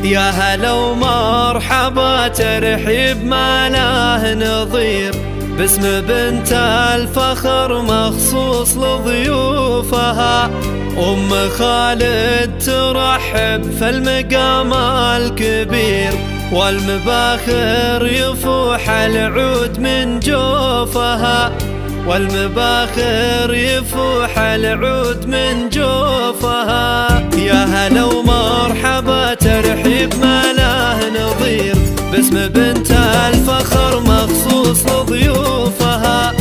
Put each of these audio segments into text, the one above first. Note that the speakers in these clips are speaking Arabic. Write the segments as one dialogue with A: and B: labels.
A: يا هلا ومرحبا ترحيب ما له نظير، باسم بنت الفخر مخصوص لضيوفها. خالد ترحب في المقام الكبير، والمباخر يفوح العود من جوفها. يا هلا ومرحبا ترحيب ما له نظير، باسم بنت الفخر مخصوص لضيوفها.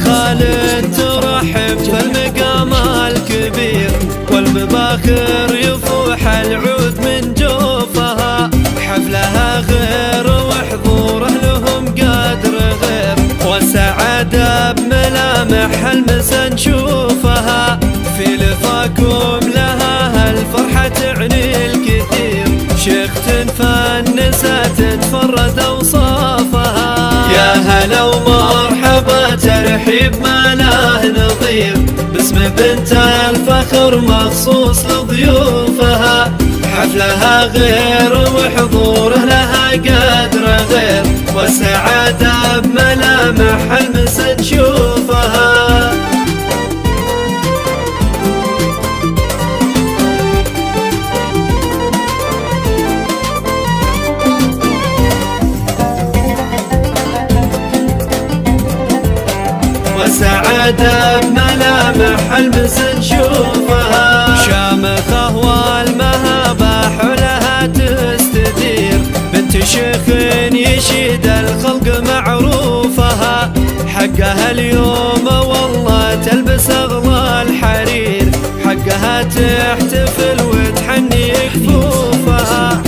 A: خالد ترحب في المقام الكبير، والمباخر يفوح العود من جوفها. حفلها غير وحضوره لهم قدر غير، والسعادة بملامح المسا نشوفها. في لفاكم لها هالفرحة تعني الكثير، شيخت فنسة تتفرد أوصافها. يا هلا ومرحبا ترحيب ما له نظير، باسم بنت الفخر مخصوص لضيوفها. حفلها غير وحضوره لها قدر غير، والسعادة بملامح المسا نشوفها. والسعادة بملامح المسا نشوفها. شامخة والمهابة حولها تستدير، بنت شيخ يشيد الخلق معروفها. حقها اليوم والله تلبس أغلى الحرير، حقها تحتفل وتحني كفوفها.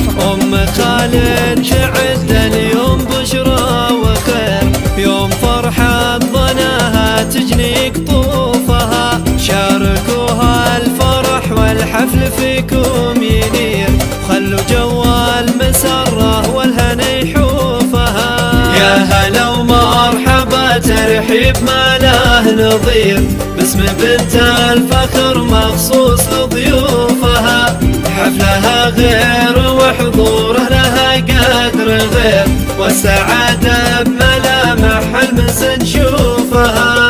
A: خالد تعد اليوم بشرى وخير، يوم فرحة ظناها تجني قطوفها. شاركوها الفرح والحفل فيكم ينير، خلوا جو المسرة والهنا يحوفها. يا هلا ومرحبا ترحيب ما له نظير، باسم بنت الفخر مخصوص لضيوفها. حفلها غير وحضوره لها قدر غير، والسعادة بملامح المسا نشوفها.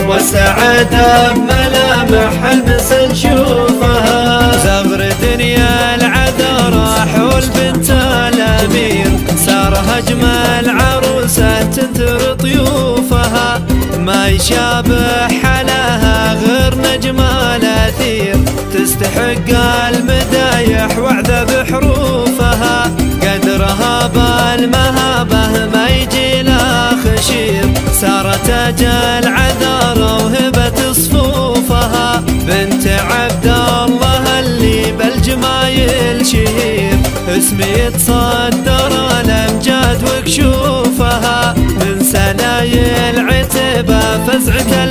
A: والسعادة بملامح المسا نشوفها. زغر دنيا العذراء حول بنت الأمير، سار أجمل عروسة تنثر طيوفها. ما يشابه حلاها غير نجم الأثير، تستحق المدايح وعذا بحروفها. قدرها بالمهابة ما يجي لا خشير، سارت تاج العذراء وهبت صفوفها. بنت عبد الله اللي بالجمايل شهير، اسمي يتصدر الامجاد وكشوفها. من سنايل عتبة فزعة